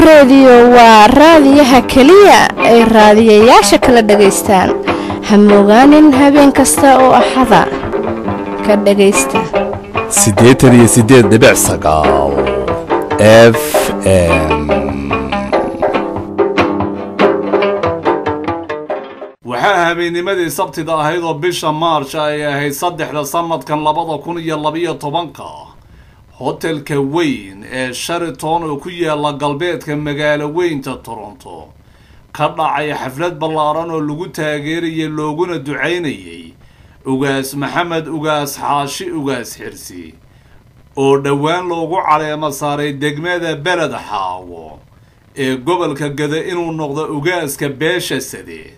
radio waa raadiyaha kaliya ay raadiyayaasha kala dhageystaan. Ha mogaanin habeen kasta oo axada ka dhageysta 88.9 FM. waxaa habeennimadii sabtida ahayd oo bisha March ay ahayd 3 sanadkan 2012 hotelka weyn ee Sheraton oo ku yaala galbeedka magaalo weynta Toronto ka dhacay xaflad ballaaran oo lagu taageerayay looguna duceynayay ugaas Maxamed ugaas Xaashi ugaas Xirsi oo dhawaan loogu caleema saaray degmada Beled Xaawo ee gobolka Gada inuu noqdo ugaaska beesha Sade.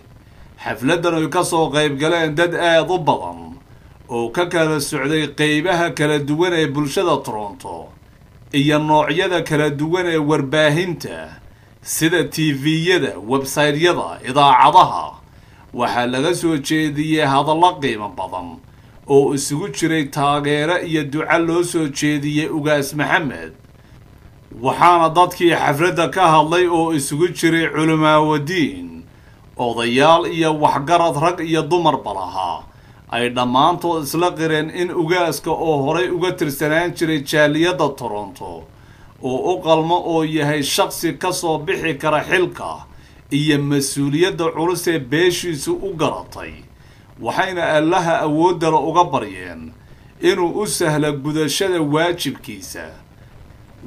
xafladan ay ka soo qayb galeen dad aad u badan oo ka kala socday qaybaha kala duwan ee bulshada Toronto iyo noocyada kala duwan ee warbaahinta sida TV-yada, website-yada, idaacadaha. waxaa laga soo jeediyay hadallo qiimo badan oo isugu jiray taageero iyo duco loo soo jeediyay ugaas Maxamed. waxaana dadkii xafladda ka hadlay oo isugu jiray culimaawoodiin, odayaal iyo waxgarad rag iyo dumar balaha ay dhammaantood isla qireen in ugaaska oo horay uga tirsanaan jiray jaaliyadda Toronto oo u qalmo oo yahay shakhsi ka soo bixi kara xilka iyo mas'uuliyadda culus ee beeshiisu u garatay. waxayna Allaha awoodda uga baryeen inuu u sahlo gudashada waajibkiisa.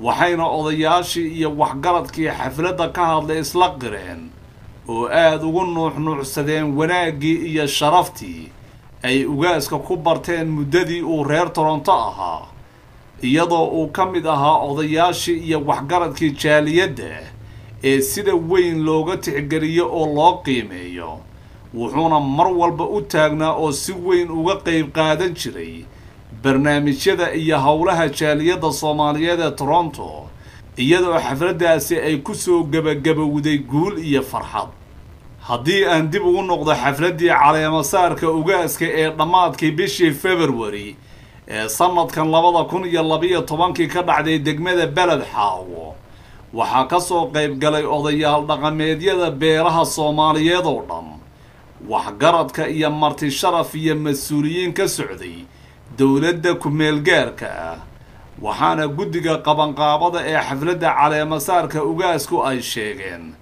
waxayna odayaashii iyo waxgaradkii xafladda ka hadlay isla qireen oo aad ugu nuuxnuuxsadeen wanaaggii iyo sharaftii ay ugaaska ku barteen muddadii uu reer Toronto ahaa, iyadoo uu ka mid ahaa odayaashii iyo waxgaradkii jaaliyadda ee sida weyn looga tixgeliyo oo loo qiimeeyo. wuxuuna mar walba u taagnaa oo si weyn uga qayb qaadan jiray barnaamijyada iyo howlaha jaaliyadda Soomaaliyeed ee Toronto, iyadoo xafladdaasi ay ku soo gabagabowday guul iyo farxad. haddii aan dib ugu noqdo xafladdii caleema saarka ugaaska ee dhammaadkii bishii February ee sanadkan 2012 ka dhacday degmada Beled Xaawo, waxaa ka soo qayb galay odayaal dhaqameedyada beelaha Soomaaliyeed oo dhan, waxgaradka iyo marti sharaf iyo mas'uuliyiin ka socday dowladda ku meel gaarka ah. waxaana guddiga qabanqaabada ee xafladda caleema saarka ugaasku ay sheegeen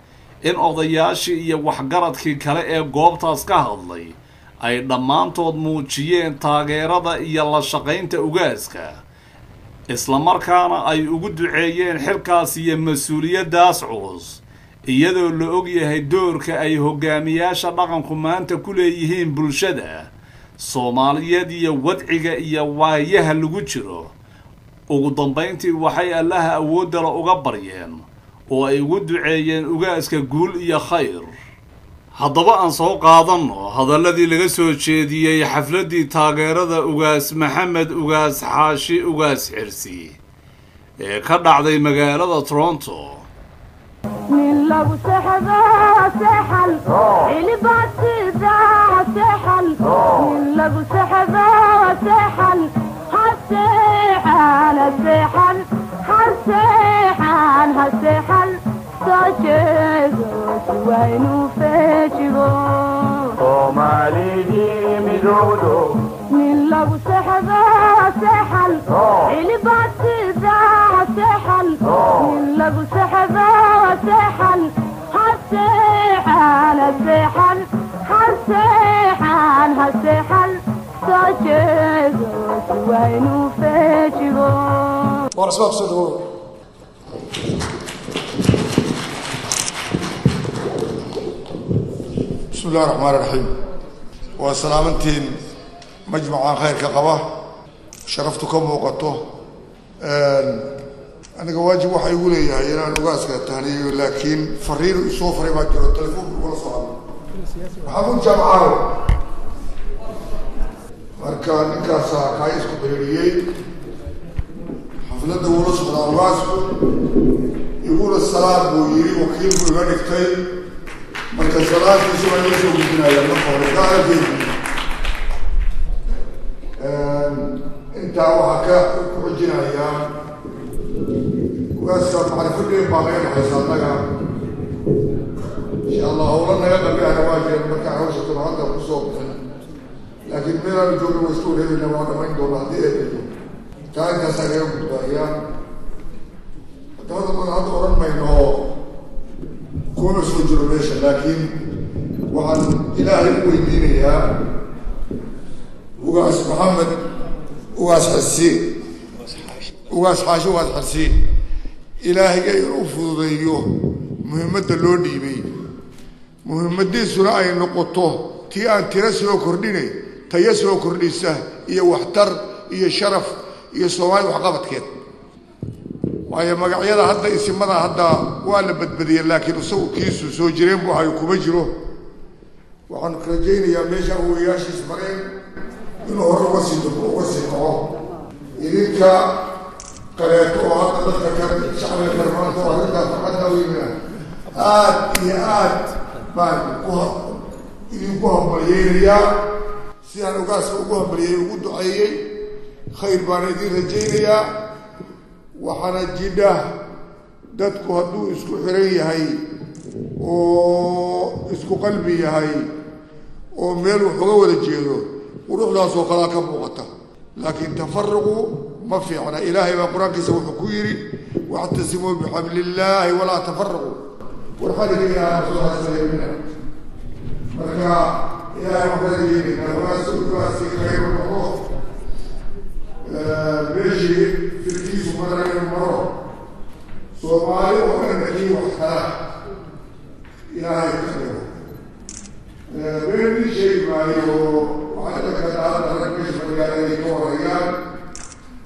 in odayaashii iyo waxgaradkii kale ee goobtaas ka hadlay ay dhammaantood muujiyeen taageerada iyo la shaqaynta ugaaska, isla markaana ay ugu duceeyeen xilkaas iyo mas'uuliyaddaas culus, iyadoo la og yahay doorka ay hogaamiyaasha dhaqanku maanta ku leeyihiin bulshada Soomaaliyeed iyo wadciga iyo waayaha lagu jiro. ugu dambeyntii waxay Allaha awoodda uga baryeen oo ay ugu duceeyeen ugaaska guul iyo khayr. haddaba aan soo qaadano hadalladii laga soo jeediyay xafladdii taageerada ugaas Maxamed ugaas Xaashi ugaas Xirsi ee ka dhacday magaalada Toronto. من لو سحبا سحل اللي باتدا سحل من لو سحبا سحل هالسحل السحل هالسحل هالسحل ساجدو سوينو فيجبو ومالي مدودو من لو سحبا سحل اللي باتدا سحل من لو سحبا سحل هالسحل السحل هالسحل هالسحل ساجدو سوينو فيجبو ورسمك صدور. بسم الله الرحمن الرحيم. وسلامتين مجمع خير كقبة شرفتكم وقته. أنا جواجب واحد يقول لي هاي أنا نقاسك التهنئة لكن فرير يصوف ربع جرو التلفون بقول صعب. محمود جمعه. مركان نكاسا كايس كبيرية. حفلة ورش من الراس يقول السلام بويري وكيل بيغني كتير. مركز الصلاة في شو يشوف فينا يا مخور قاعد انت وحكا وجنا يا واسكت على كل باغين حصلنا إن شاء الله أولاً يبقى بها نواجه المكان وشة العادة وصوب لكن من الجور المسؤول هذه النواجه من دون هذه كان كسر يوم البيان هذا من هذا أولاً ما إنه كون سجل ليش لكن وعن إلهي ويديني يا وقاس محمد وقاس حسين وقاس حاشو وقاس حسين إلهي جاي رفض ذيه مهمة اللودي بي مهمة سورة أي نقطة تي أن ترسلوا كرديني تيسلوا كرديسة هي وحتر هي شرف هي صومال وحقبت كده وهي مقعية هذا اسم ماذا هذا وأنا بدي لكن سو كيسو سو جريم بوها يكوبجرو وعن كرجين يا ميشا وياش اسمرين إنه هو وسيط إذا قرأت وهذا ذكر شعب الفرمان وهذا فقد وينا بعد يقوم باليريا سيان وقاس وقوم باليريا ودعية خير باندي رجينيا وحنا جدا دتكو هدو اسكو حرية هاي اسكو قلبي هاي وميلو حقوة الجيدو وروح لا سوق لا كم وقتا لكن تفرقوا ما في عنا إلهي وقرآن كسوه حكويري واعتصموا بحبل الله ولا تفرقوا والحديث يا رسول الله صلى الله عليه وسلم مركا إلهي وقرآن وناسي خير المروح بيجي في الكيس ومدرك المروح صومالي ومن نجي وحكرا إلهي خيره بيجي شيء ما يو وعندك هذا ركش مجالي كوريان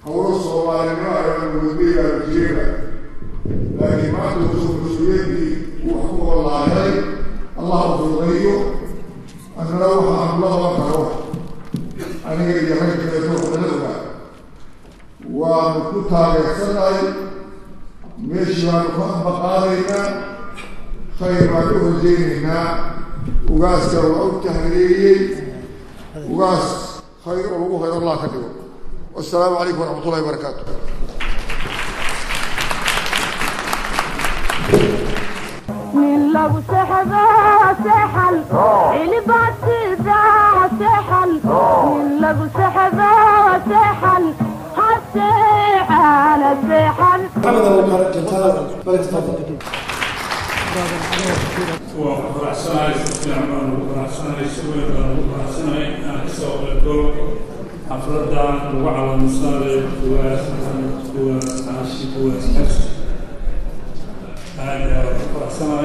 هو الصومالي ما يمودي الجيرة لكن ما تدخل مسؤوليتي وحقوق الله عليه الله فرضيه أن روح عن الله وكروح أنا يجي حاجة يروح للغة وكنتها يحصل ماشي ونفهم بقارنا خير ما له زيننا وقاس كروح تهريري وقاس خير وخير الله كتبه والسلام عليكم ورحمة الله وبركاته. من لو سحبا سحل اللي بعتذا سحل من لو سحبا سحل هالسحل السحل محمد أبو كرجتان فليتفضل. وفرحسنا يستعمل وفرحسنا يسوي وفرحسنا يسوي الدور حفلة وعلى المصاري وعاشي وحفظ هذا فرحسنا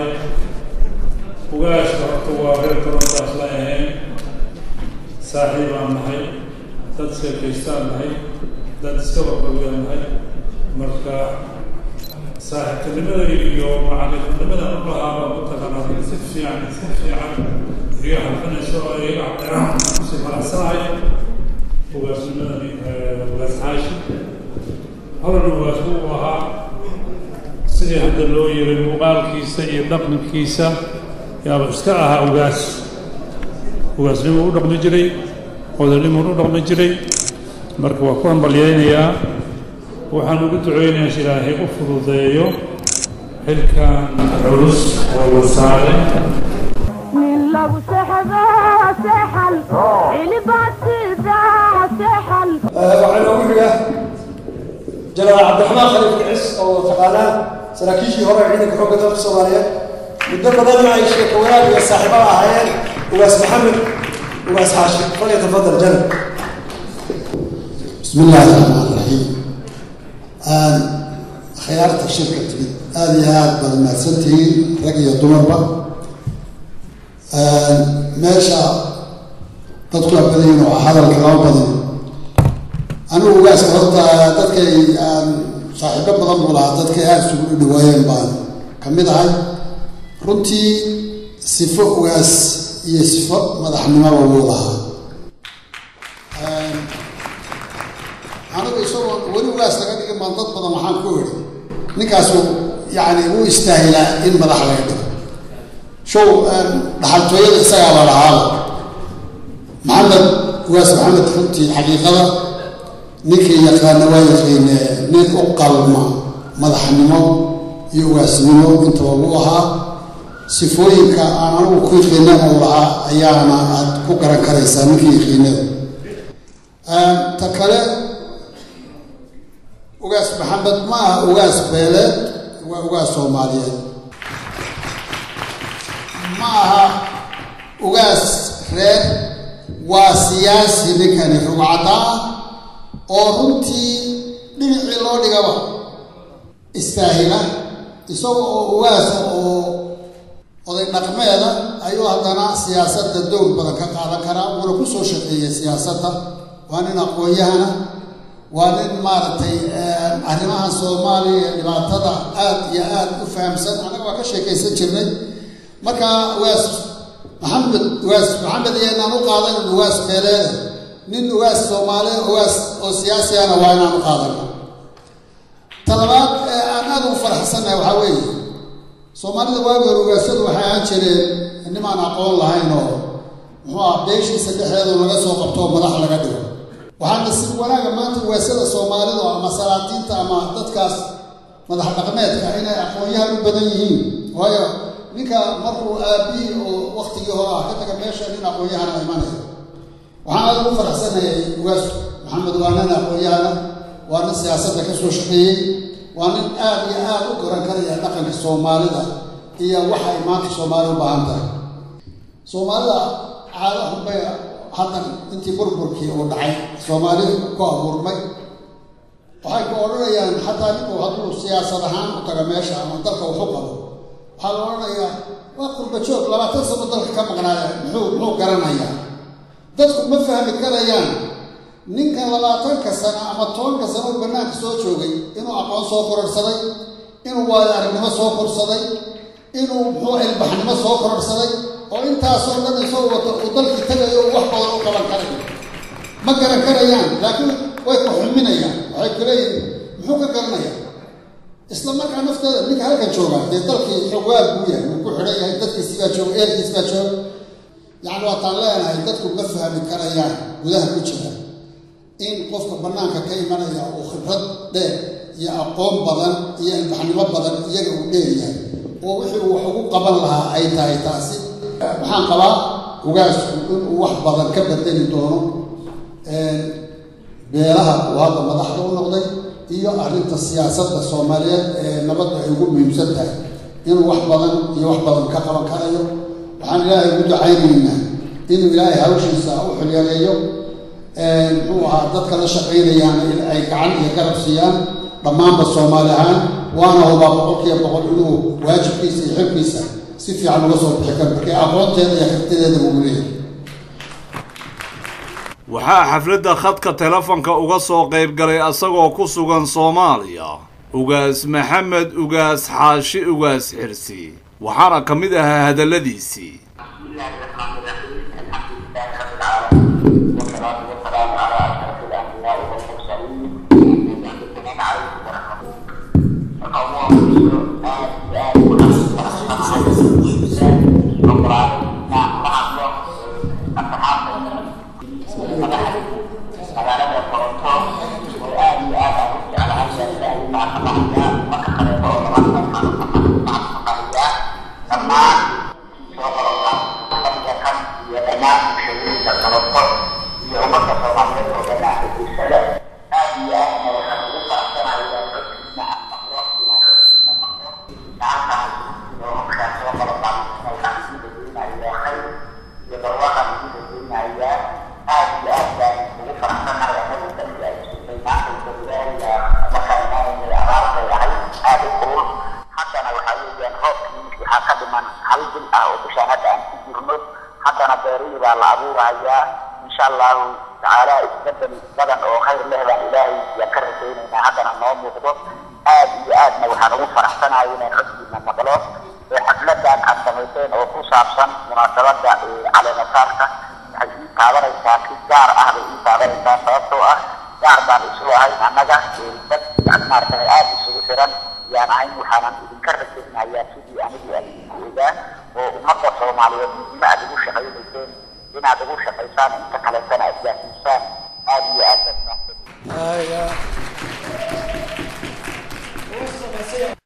وقاش وقتوا غير كرمت أخلاقهم صاحب محي تدسك كيستان محي تدسك وقوي محي مركا صاحب كلمة اليوم على كلمة الله وتقنا سفي عن رياح الفنش ويقع سفر الساعي وغسلنا وغسحاشي هذا الوغسوها سيدي هذا اللوير المقال كيسة يدقن كيسة يا بستعها وغسلنا ودق مجري وذلما ودق مجري مركوا كون باليين waxaan ugu duceynayaa Ilaahay u fududeeyo xilkan culus oo saaray من لو سحبا سحل اللي بعتذا سحل وعلى أولها جنرال عبد الرحمن خليفة العز أو تقالان سراكيشي هو عيدك حقوق دولة الصومالية مدة بدل معي الشيخ وياك يا صاحبها هايان وواس محمد وواس حاشم فليتفضل جنب. بسم الله الرحمن الرحيم. خيارات الشركة هذه بدل ما سنتين رقية دمرة ماشى تدخل بدين وحضر الكلام بدين أنا وقاس هذا تذكر صاحب بدن ولا تذكر هالسوق دوايم بان كمية هاي رنتي صفة وقاس هي صفة مدحنا ووضعها أنا بيسوي ولي وقاس لقد كم منطقة بدن محل كوري نكاسو يعني هو يستاهل إن مدح عليه شو دحلتوية الساعة على العالم محمد وقاس محمد رنتي حقيقة نكي يقان نوايا فين نيك أقل ما madaxnimo iyo ugaasnimo intaba uu ahaa sifooyinka aan anigu ku yaqiinana uu lahaa ayaana aad ku garan karaysaa ninkii yaqiinada ta kale ugaas maxamed ma aha ugaas beeleed waa ugaas soomaaliyeed ma aha ugaas reer waa siyaasi ninkani rugcada ah oo runtii dhinacii loo dhigaba istaahila isaga oo ugaas oo oday dhaqmeeda ayuu haddana siyaasadda dowr badan ka qaadan karaa wuuna ku soo shaqeeyay siyaasadda waa nin aqoon-yahana waa nin maaragtay arrimaha soomaaliya dhibaatada aad iyo aad u fahamsan annaga waa ka sheekaysan jirnay marka ugaas maxamed iyo inaan u qaadanin ugaas beeleeda nin ugaas soomaaliya ugaas oo siyaasiyana waa inaan u qaadano talabaad aan aad ugu faraxsannahay waxaa weeye soomaalida waagi hore ugaasyadu waxay ahaan jireen nimaan aqoon lahayn oo muxuu ah beeshiisa dhexdeedu laga soo qabto oo madax laga dhigo waxaa nasiib wanaaga maanta ugaasyada soomaalidu ama salaatiinta ama dadkaas madax dhaqmeedka inay aqoon-yahan u badan yihiin waayo ninka markuu aabihii oo waktigii hore ah ka taga meesha nin aqoon-yahana imanaya waxaan aad ugu faraxsanayay ugaas maxamed waa nin aqoon-yahana waa nin siyaasadda ka soo shaqeeyey waa nin aad iyo aad u garan karaya dhaqanka soomaalida iyo waxay maanta soomaali u baahan tahay soomaalida caado xunbay haddan intii burburkii uu dhacay soomaalida ku abuurmay waxay ku odhanayaan xataa ninku hadduu siyaasad ahaan u taga meesha ama dalka waxu qabo waxaa la odhanayaa waa qurba joog 20 sano dalka ka maqnaaya muxuu garanayaa dadku ma fahmi karayaan ninka 20 sano ama 10 sano bannaanka soo joogay inuu aqoon soo kororsaday inuu waayo aragnimo soo korsaday inuu muxuu ilbaxnimo soo kororsaday oo intaasoo dhan isoo wato uu dalkii tagayo wax badan u qaban karayo ma garan karayaan laakiin way ku xuminayaan waxay ku leeyihiin muxuu ka garanayaa isla markaa nafteeda ninka halkan jooga dee dalkii xogaal buu yahay wuu ku xidhan yahay dadkiisi baa jooga eelkiisi baa jooga yacni waataan leenahay dadku ma fahmi karayaan gudaha ku jira in qofka bannaanka ka imanaya uu khibrad dheer iyo aqoon badan iyo ilbaxnimo badan iyaga uu dheeryahay oo wixii uu wax ugu qaban lahaa ay tahay taasi waxaan qabaa ugaasku inuu wax badan ka bedeli doono beelaha uu hadda madaxda u noqday iyo arrinta siyaasadda soomaaliyeed ee nabadda ay ugu muhiimsan tahay inuu wax badan iyo wax badan ka qaban karayo waxaan ilaahay ugu ducaynaynaa inuu ilaahay hawshiisa u xilyaaleeyo muxuu ahaa dadka la shaqaynayaan in ay gacan iyo garab siiyaan dhammaanba soomaali ahaan waana hubaa 100% inuu waajibkiisa iyo xilkiisa si fiican uga soo bixi karo markii aqoonteeda iyo xirtadeeda uu leeyahay waxaa xafladda khadka telefonka uga soo qayb galay asagoo ku sugan Soomaaliya ugaas maxamed ugaas xaashi ugaas xirsi waxaana ka mid ahaa hadaladiisii mahadsan